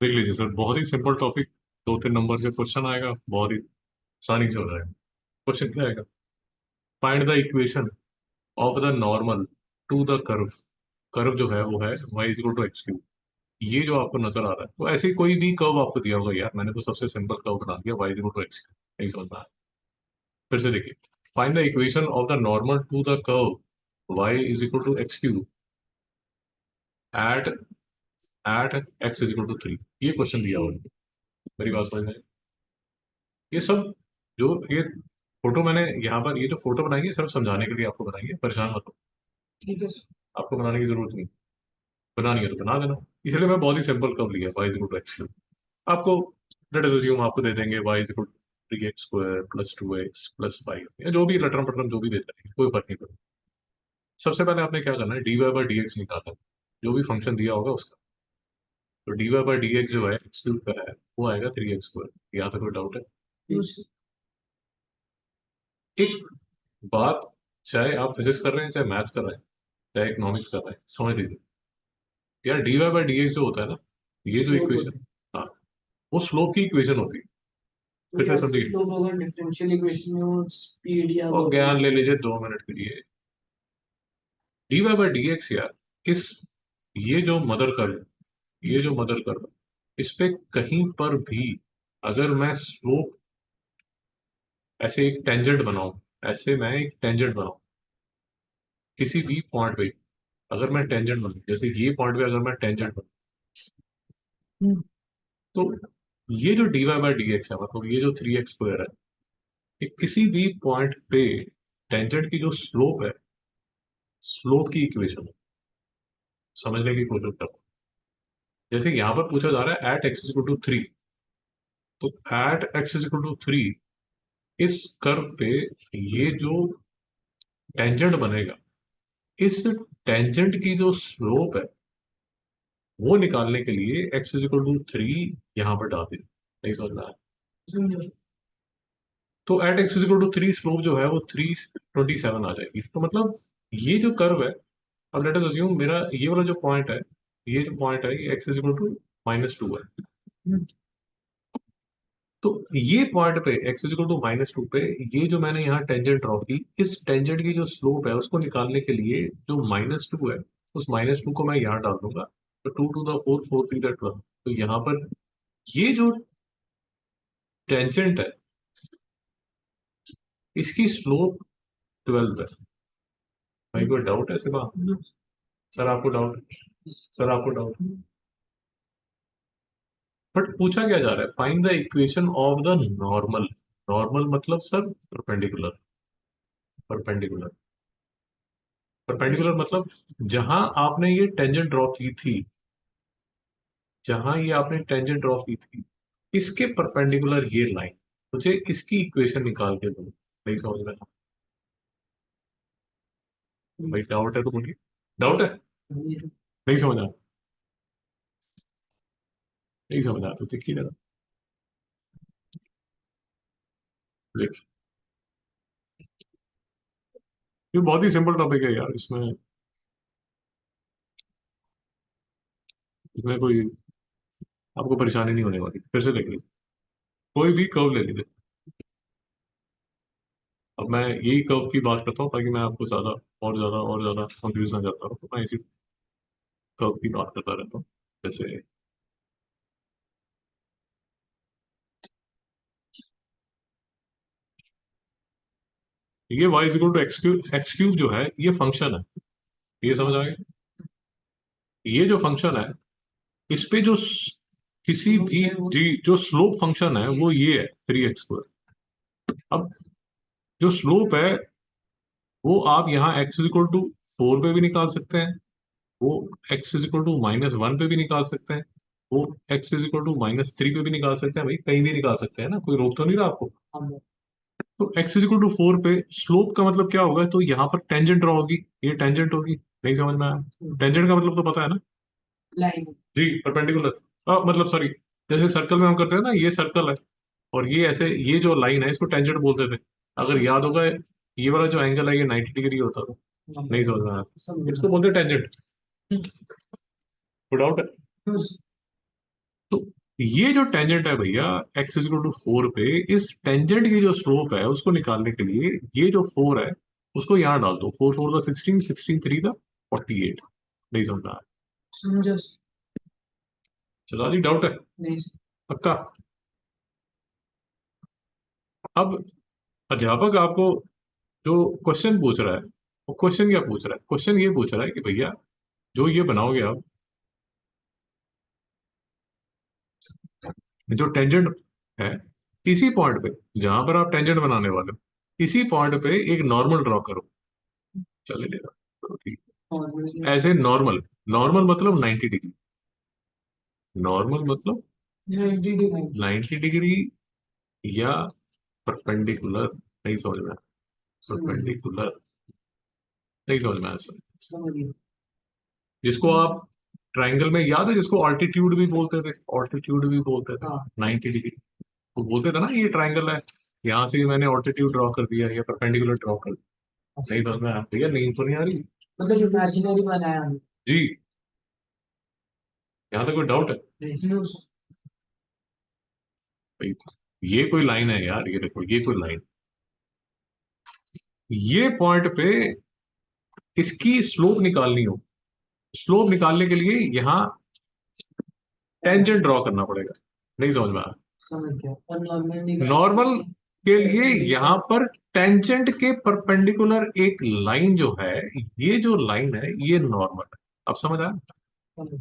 देख लीजिए सर, बहुत ही सिंपल टॉपिक। 2-3 नंबर से क्वेश्चन आएगा, बहुत ही आसानी से हो जाएगा। क्वेश्चन क्या आएगा? Find the equation of the normal to the curve. Curve जो है वो है y is equal to x cube. ये जो आपको नजर आ रहा है, तो ऐसे ही कोई भी कर्व आपको दिया होगा यार, मैंने तो सबसे सिंपल कर्व बना दिया, y is equal to x cube. नहीं समझ में आया? फिर से देखिए, find the equation of the normal to the curve y is equal to x cube at at x is equal to 3। ये क्वेश्चन दिया हुआ है। मेरी बात समझ में आई? ये सब जो ये फोटो मैंने यहाँ पर, ये जो फोटो बनाई है सिर्फ समझाने के लिए आपको बनाई है, परेशान मत हो। ठीक है, आपको बनाने की जरूरत नहीं। बनानी है तो बना देना। इसलिए मैं बहुत ही सिंपल कर लिया, y is equal to x. आपको लेट अस अज्यूम आपको दे देंगे y is equal to 3x² plus 2x plus 5, या जो भी लटरम पटरम जो भी देते हैं, कोई फर्क नहीं पड़ता। सबसे पहले आपने क्या करना है, d y by d x निकालना है, जो भी फंक्शन दिया होगा उसका। तो d y by d x जो है एक्स क्यूब का है, वो आएगा 3x²। यहाँ तक कोई डाउट है? एक बात, चाहे आप फिजिक्स कर रहे हैं, चाहे मैथ्स कर रहे हैं, चाहे इकोनॉमिक्स कर रहे हैं, समझ लीजिए यार, d y by d x जो होता है ना, ये जो इक्वेशन, हाँ, वो स्लोप की इक्वेशन होती है। फिर से समझिए, डिफरेंशियल इक्वेशन में वो स्पीड या और ज्ञान ले लीजिए 2 मिनट के लिए। D y by d x यार, इस ये जो मदर कर्व, ये जो मदर कर्व, इस पे कहीं पर भी अगर मैं स्लोप, ऐसे एक टेंजेंट बनाऊं, ऐसे मैं एक टेंजेंट बनाऊं किसी भी पॉइंट पे, अगर मैं टेंजेंट बनाऊं, जैसे ये पॉइंट पे अगर मैं टेंजेंट बनाऊं, तो ये जो d y by d x है, मतलब ये जो 3x² है, ये किसी भी पॉइंट पे टेंजेंट की जो स्लोप है, स्लोप की इक्वेशन है। समझने की कोशिश करो। जैसे यहाँ पर पूछा जा रहा है एट एक्स इक्वल टू 3, तो एट एक्स इक्वल टू 3, इस कर्व पे ये जो टेंजेंट बनेगा, इस टेंजेंट की जो स्लोप है, वो निकालने के लिए एक्स इक्वल टू 3 यहाँ पर डाल दीजिए। नहीं समझ में आया? तो at x equal to 3 slope जो है वो 327 आ जाएगी। तो मतलब ये जो कर्व है, अब लेट अस अज्यूम मेरा ये वाला जो पॉइंट है, ये जो पॉइंट है, ये एक्स इक्वल टू -2 है। तो ये पॉइंट पे एक्स इक्वल टू -2 पे, ये जो मैंने यहाँ टेंजेंट ड्रॉ की, इस टेंजेंट की जो स्लोप है उसको निकालने के लिए जो -2 है, उस -2 को मैं यहाँ डाल दूंगा। तो 2 टू द 4, 4 3 द 12। तो यहाँ पर ये जो टेंजेंट है, इसकी स्लोप 12 है। भाई कोई डाउट है सिवा? सर आपको डाउट? सर आपको डाउट? बट पूछा क्या जा रहा है, find the equation of the normal. Normal मतलब सर परपेंडिकुलर। परपेंडिकुलर, परपेंडिकुलर मतलब जहां आपने ये टेंजेंट ड्रॉ की थी, जहां ये आपने टेंजेंट ड्रॉ की थी, इसके परपेंडिकुलर ये लाइन, मुझे इसकी इक्वेशन निकाल के दो। नहीं समझ में आया? भाई डाउट है तो बोलिए। डाउट है? नहीं समझ आया? नहीं समझ आया तो देखिए जरा। देखिए, ये बहुत ही सिंपल टॉपिक है यार, इसमें इसमें कोई आपको परेशानी नहीं होने वाली। फिर से देख लीजिए, कोई भी कर्व ले लीजिए। अब मैं यही कर्व की बात करता हूँ ताकि मैं आपको ज्यादा कंफ्यूज ना करता हूँ, तो मैं इसी कर्व की बात करता रहता हूँ। जैसे ये y is equal to x cube जो है, ये फंक्शन है। ये समझ आ गया? ये जो फंक्शन है, इस पे जो किसी भी जी जो स्लोप फंक्शन है वो ये है 3x²। अब जो स्लोप है, वो आप यहाँ x इज इक्वल टू 4 पे भी निकाल सकते हैं, वो x इज इक्वल टू -1 पे भी निकाल सकते हैं, वो x इज इक्वल टू -3 पे भी निकाल सकते हैं। भाई कहीं भी निकाल सकते हैं ना, कोई रोक तो नहीं रहा आपको। तो x इज इक्वल टू 4 पे स्लोप का मतलब क्या होगा, तो यहाँ पर टेंजेंट ड्रॉ होगी, ये टेंजेंट होगी। नहीं समझ में आया? टेंजेंट का मतलब तो पता है ना? लाइन। जी, परपेंडिकुलर। मतलब सॉरी, जैसे सर्कल में हम करते हैं ना, ये सर्कल है, और ये ऐसे, ये जो लाइन है इसको टेंजेंट बोलते थे। अगर याद होगा, ये वाला जो एंगल है ये 90 डिग्री होता था। नहीं समझ में आया? इसको बोलते हैं टेंजेंट। कोई डाउट है? तो ये जो टेंजेंट है भैया x इज इक्वल टू 4 पे, इस टेंजेंट की जो स्लोप है उसको निकालने के लिए ये जो 4 है उसको यहाँ डाल दो। 4 4 का 16, 16 3 का 48। नहीं समझ रहा है? समझो। चला जी, डाउट है? नहीं। पक्का? अब अध्यापक आपको जो क्वेश्चन पूछ रहा है, वो क्वेश्चन क्या पूछ रहा है? क्वेश्चन ये पूछ रहा है कि भैया जो ये बनाओगे आप, जो टेंजेंट है, इसी पॉइंट पे जहां पर आप टेंजेंट बनाने वाले हो, इसी पॉइंट पे एक नॉर्मल ड्रॉ करो। चलेगा? तो ठीक है। ऐसे नॉर्मल, नॉर्मल मतलब 90 डिग्री, नॉर्मल मतलब 90 डिग्री या परपेंडिकुलर। नहीं समझ में? परपेंडिकुलर नहीं समझ में आया सर? जिसको आप ट्रायंगल में याद है, जिसको ऑल्टीट्यूड भी बोलते थे, ऑल्टीट्यूड भी बोलते थे, 90 डिग्री तो बोलते थे ना, ये ट्रायंगल है, यहाँ से मैंने ऑल्टीट्यूड ड्रॉ कर दिया या परपेंडिकुलर ड्रॉ कर दिया। नहीं समझ में आया भैया? नींद तो नहीं आ रही? मतलब इमेजिनरी बनाया हमने। जी, यहाँ तक कोई डाउट है? नहीं। भाई ये कोई लाइन है यार, ये देखो ये कोई लाइन, ये पॉइंट पे इसकी स्लोप निकालनी हो, स्लोप निकालने के लिए यहाँ टेंजेंट ड्रॉ करना पड़ेगा। नहीं समझ में आया? समझ गया। और नॉर्मल नहीं नॉर्मल के लिए यहाँ पर टेंजेंट के परपेंडिकुलर एक लाइन जो है, ये जो लाइन है ये नॉर्मल है। अब समझ आया? समझ।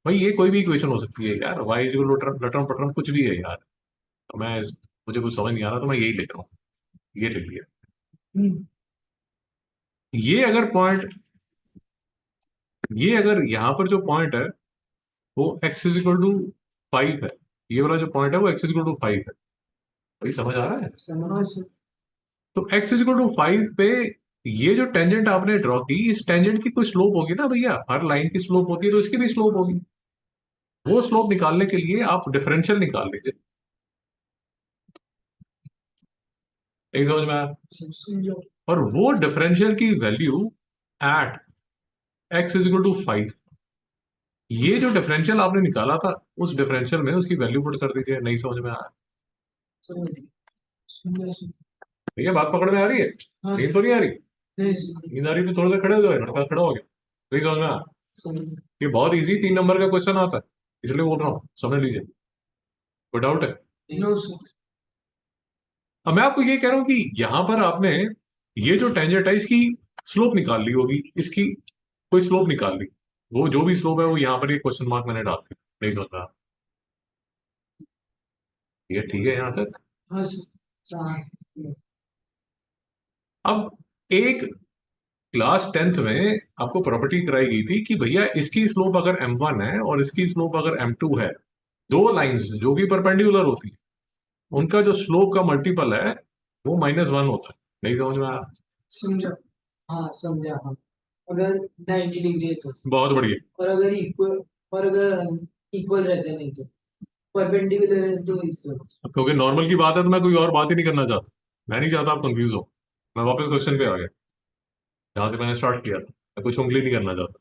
भाई ये कोई भी इक्वेशन हो सकती है यार, वाई इज लटरम पटरम कुछ भी है यार। तो मैं, मुझे कुछ समझ नहीं आ रहा तो मैं यही लिख रहा हूँ, ये लिख लिया। ये अगर पॉइंट, ये अगर यहाँ पर जो पॉइंट है वो x इज इक्वल टू 5 है, ये वाला जो पॉइंट है वो x इज इक्वल टू 5 है। भाई समझ आ रहा है? समझ। तो x इज इक्वल टू 5 पे ये जो टेंजेंट आपने ड्रॉ की, इस टेंजेंट की कोई स्लोप होगी ना भैया, हर लाइन की स्लोप होती है तो इसकी भी स्लोप होगी। वो स्लोप निकालने के लिए आप डिफरेंशियल निकाल लीजिए। एक समझ में आया? समझो। और वो डिफरेंशियल की value at x is equal to 5, ये जो डिफरेंशियल आपने निकाला था उस डिफरेंशियल में उसकी वैल्यू पुट कर दीजिए। नहीं समझ में आया? समझ। समझ। भैया बात पकड़ में आ रही है? हाँ। नींद तो नहीं आ रही? नहीं। नींद आ रही तो थोड़ी देर खड़े हो जाओ, लड़का खड़ा हो गया। नहीं समझ में आया? समझ। ये बहुत इजी 3 नंबर का क्वेश्चन आता है, इसलिए बोल रहा हूँ, समझ लीजिए। कोई डाउट है? नो। अब मैं आपको ये कह रहा हूँ कि यहां पर आपने ये जो टेंजेंट है इसकी स्लोप निकाल ली होगी, इसकी कोई स्लोप निकाल ली, वो जो भी स्लोप है वो यहाँ पर ये क्वेश्चन मार्क मैंने डाल दिया। नहीं समझ रहा? ये ठीक है यहाँ तक? हाँ। समझ। अब एक क्लास 10th में आपको प्रॉपर्टी कराई गई थी कि भैया इसकी स्लोप अगर m1 है और इसकी स्लोप अगर m2 है, दो लाइंस जो कि परपेंडिकुलर होती है, उनका जो स्लोप का मल्टीपल है वो -1 होता है। नहीं समझ में आया? समझा। हाँ समझा। हाँ अगर 90 डिग्री है तो, बहुत बढ़िया। और अगर इक्वल, और अगर इक्वल रहते हैं नहीं तो, परपेंडिकुलर है तो इक्वल। क्योंकि नॉर्मल की बात है तो मैं कोई और बात ही नहीं करना चाहता, मैं नहीं चाहता आप कंफ्यूज हो। मैं वापस क्वेश्चन पे आ गया जहां से मैंने स्टार्ट किया था, मैं कुछ उंगली नहीं करना चाहता।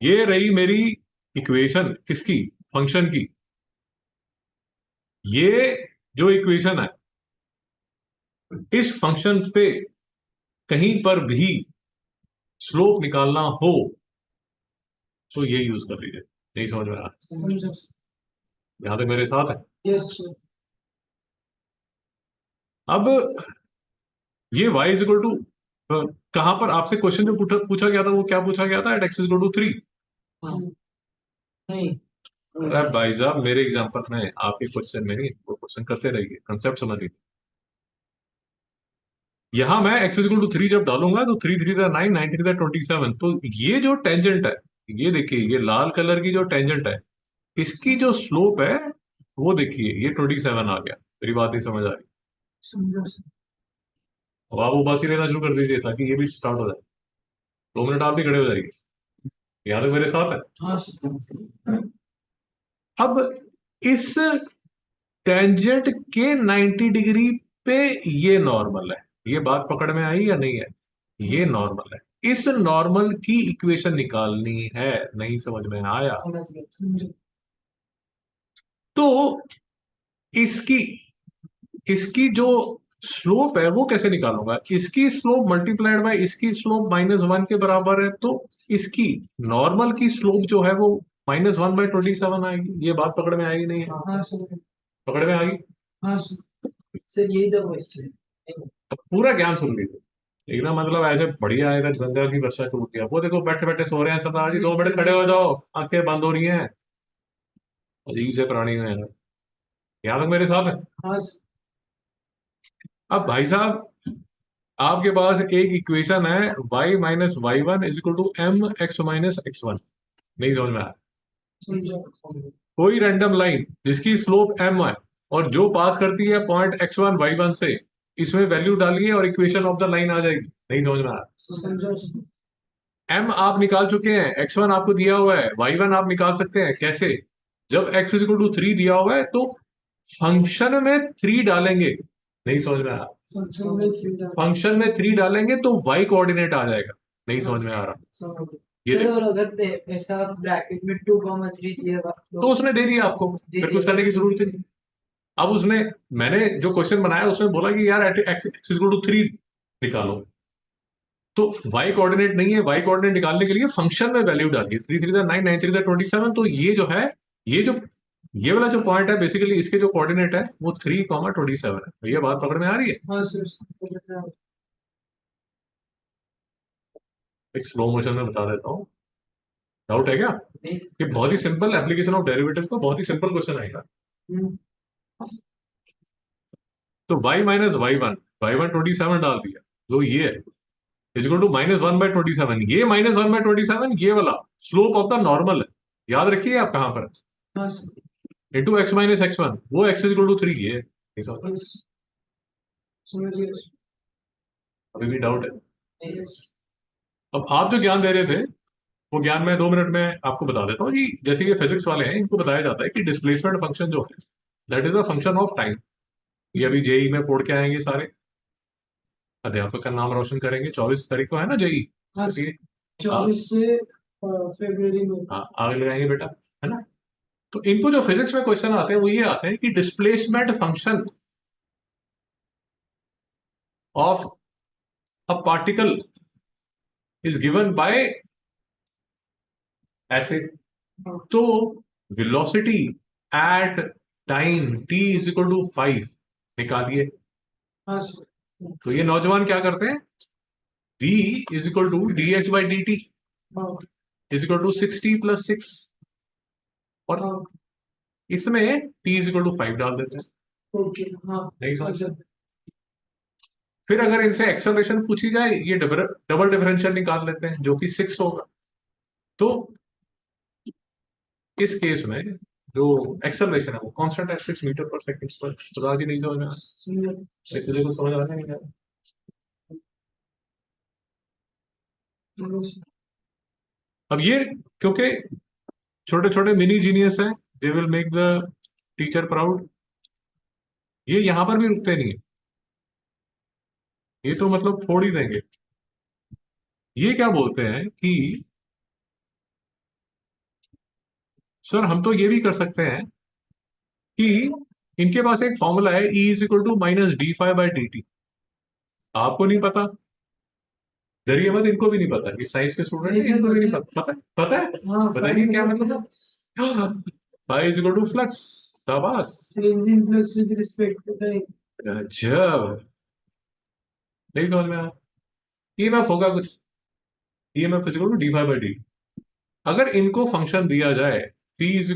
ये रही मेरी इक्वेशन किसकी? फंक्शन की। ये जो इक्वेशन है, इस फंक्शन पे कहीं पर भी स्लोप निकालना हो तो ये यूज कर लीजिए। नहीं समझ में आया? समझा। यहां तक मेरे साथ है? यस। अब ये y इज इक्वल टू, कहां पर आपसे क्वेश्चन जो पूछा गया था वो क्या पूछा गया था? At x is equal to 3। हाँ। नहीं। अरे भाई साहब, मेरे एग्जांपल में, आपके क्वेश्चन में नहीं, वो क्वेश्चन करते रहिए, कंसेप्ट समझ लीजिए। यहां मैं x इज इक्वल टू 3 जब डालूंगा तो 3 3 9, 9 3 27, तो ये जो टेंजेंट है, ये देखिए, ये लाल कलर की जो टेंजेंट है, इसकी जो स्लोप है वो देखिए, ये 27 आ गया। मेरी बात नहीं समझ आ रही? समझा। अब आप उबासी लेना शुरू कर दीजिए ताकि ये भी स्टार्ट हो जाए। 2 मिनट आप भी खड़े हो जाइए। यहाँ तक मेरे साथ है? हाँ समझा। अब इस टेंजेंट के 90 डिग्री पे ये नॉर्मल है। ये बात पकड़ में आई या नहीं है? ये नॉर्मल है, इस नॉर्मल की इक्वेशन निकालनी है। नहीं समझ में आया? समझ गया। समझा। तो इसकी इसकी जो स्लोप है वो कैसे निकालूंगा? इसकी स्लोप मल्टीप्लाइड बाय इसकी स्लोप -1 के बराबर है, तो इसकी नॉर्मल की स्लोप जो है वो -1/27 आएगी। ये बात पकड़ में आएगी नहीं है? हाँ सर। पकड़ में आ गई? हाँ सर। सर यही था क्वेश्चन। अब पूरा ज्ञान सुन लीजिए एकदम, मतलब ऐसे बढ़िया है, इधर गंगा की वर्षा टूट गया। वो देखो बैठे बैठे सो रहे हैं सरदार जी, 2 मिनट खड़े हो जाओ, आंखें बंद हो रही हैं। अजीब से प्राणी हैं यार। यहाँ तक मेरे साथ है। हाँ सर। अब भाई साहब, आपके पास एक इक्वेशन है, y - y1 = mx - x1। नहीं समझ में आया? समझा। कोई रैंडम लाइन जिसकी स्लोप m है और जो पास करती है पॉइंट x1 y1 से, इसमें वैल्यू डालिए और इक्वेशन ऑफ द लाइन आ जाएगी। नहीं समझ में आया? समझा सर। m आप निकाल चुके हैं, x1 आपको दिया हुआ है, y1 आप निकाल सकते हैं। कैसे? जब x = 3 दिया हुआ है तो फंक्शन में 3 डालेंगे। नहीं समझ में आया? फंक्शन में थ्री डाल। फंक्शन में 3 डालेंगे तो y कोऑर्डिनेट आ जाएगा। नहीं समझ में आ रहा? समझ गए। ये सर देखो, और अगर ऐसा ब्रैकेट में 2,3 दिया हुआ तो तो उसने दे दिया आपको, दे फिर कुछ दिया। करने की जरूरत ही नहीं। अब उसने, मैंने जो क्वेश्चन बनाया उसमें बोला कि यार x = 3 निकालो, तो y कोऑर्डिनेट नहीं है, y कोऑर्डिनेट निकालने के लिए फंक्शन में वैल्यू डालिए। 3 3 9 9 3 27। तो ये जो है, ये जो ये वाला जो पॉइंट है बेसिकली इसके जो कोऑर्डिनेट है वो 3,27 है। तो ये बात पकड़ में आ रही है? हाँ सर। एक स्लो मोशन में बता देता हूँ। डाउट है क्या? नहीं। ये बहुत ही सिंपल एप्लीकेशन ऑफ डेरिवेटिव्स का बहुत ही सिंपल क्वेश्चन आएगा। हम्म। तो y - y1 27 डाल दिया, जो ये है = -1/27। ये -1/27 ये वाला स्लोप ऑफ द नॉर्मल है। याद रखिए आप कहां पर, हाँ सर। इंटू x - x1, वो x = 3 ये है। ये समझ? बस समझ गए सर। अभी भी डाउट है? नहीं सर। अब आप जो ज्ञान दे रहे थे वो ज्ञान मैं 2 मिनट में आपको बता देता हूँ जी। जैसे ये फिजिक्स वाले हैं, इनको बताया जाता है कि डिस्प्लेसमेंट फंक्शन जो है that is a function of time. ये अभी जेई में पढ़ के आएंगे सारे, अध्यापक का नाम रोशन करेंगे। 24 तारीख को है ना जेई? हाँ सर। 24 से फरवरी में। हाँ आगे लगाएंगे बेटा, है ना? तो इनको जो फिजिक्स में क्वेश्चन आते हैं वो ये आते हैं कि displacement function of a particle is given by ऐसे। हाँ। तो वेलोसिटी एट टाइम t = 5 निकालिए। हाँ सर। तो ये नौजवान क्या करते हैं, v = dh/dt हाँ। = 60 + 6, और हाँ। इसमें t = 5 डाल देते हैं। ओके। हाँ। नहीं समझ? अच्छा। फिर अगर इनसे एक्सेलरेशन पूछी जाए, ये डबल डबल डिफरेंशियल निकाल लेते हैं जो कि 6 होगा। तो इस केस में जो एक्सेलरेशन है वो कांस्टेंट है, 6 मीटर/सेकंड। तो आगे नहीं समझ में तुझे को समझ आ नहीं? अब ये क्योंकि छोटे छोटे मिनी जीनियस हैं, they will make the teacher proud. ये यहां पर भी रुकते नहीं है, ये तो मतलब फोड़ ही देंगे। ये क्या बोलते हैं कि सर हम तो ये भी कर सकते हैं कि इनके पास एक फॉर्मूला है, E = -dφ/dt। आपको नहीं पता, डरिए मत, इनको भी नहीं पता। ये साइंस के स्टूडेंट है, इनको भी नहीं पता। पता है? पता है? हाँ बताइए क्या मतलब। Phi is equal to flux. शाबाश। Change in flux with respect to time. गजब। नहीं समझ में आया? ईएमएफ होगा कुछ, EMF is equal to d∅/dt। अगर इनको फंक्शन दिया जाए t =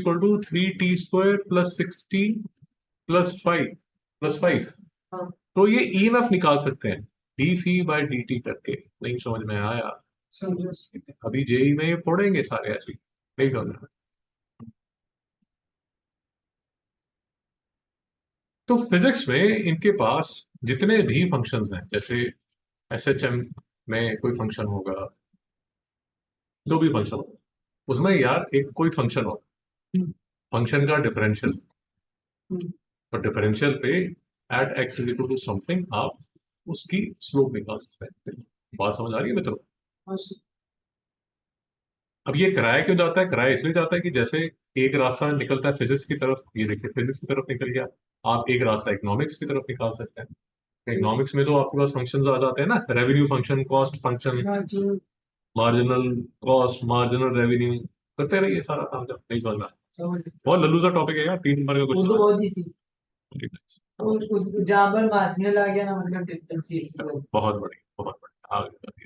3t² + 60 + 5 हाँ। तो ये ईएमएफ निकाल सकते हैं dφ/dt करके। नहीं समझ में आया? समझो। अभी जेई में ये पढ़ेंगे सारे ऐसे। नहीं समझ में आया? तो फिजिक्स में इनके पास जितने भी फंक्शंस हैं, जैसे एसएचएम में कोई फंक्शन होगा, जो भी फंक्शन होगा, उसमें यार एक कोई फंक्शन हो, फंक्शन का डिफरेंशियल, और डिफरेंशियल पे एट x = समथिंग आप उसकी स्लोप निकाल सकते हैं। बात समझ आ रही है मित्रों? अब ये कराया क्यों जाता है? कराया इसलिए जाता है कि जैसे एक रास्ता निकलता है फिजिक्स की तरफ, ये देखिए फिजिक्स की तरफ निकल गया, आप एक रास्ता इकोनॉमिक्स की तरफ निकाल सकते हैं। इकोनॉमिक्स में तो आपके पास फंक्शंस आ जाते हैं ना, रेवेन्यू फंक्शन, कॉस्ट फंक्शन, हाँ जी। मार्जिनल कॉस्ट, मार्जिनल रेवेन्यू, करते रहिए सारा काम, जब नहीं समझ में आए। समझ। बहुत लल्लू सा टॉपिक है यार, 3 नंबर का वो क्वेश्चन तो आ बहुत इजी। जाए। उस जहाँ पर मार्जिनल आ गया ना, मतलब डिफरेंशिएशन। बहुत बढ़िया, बहुत बढ़िया, आगे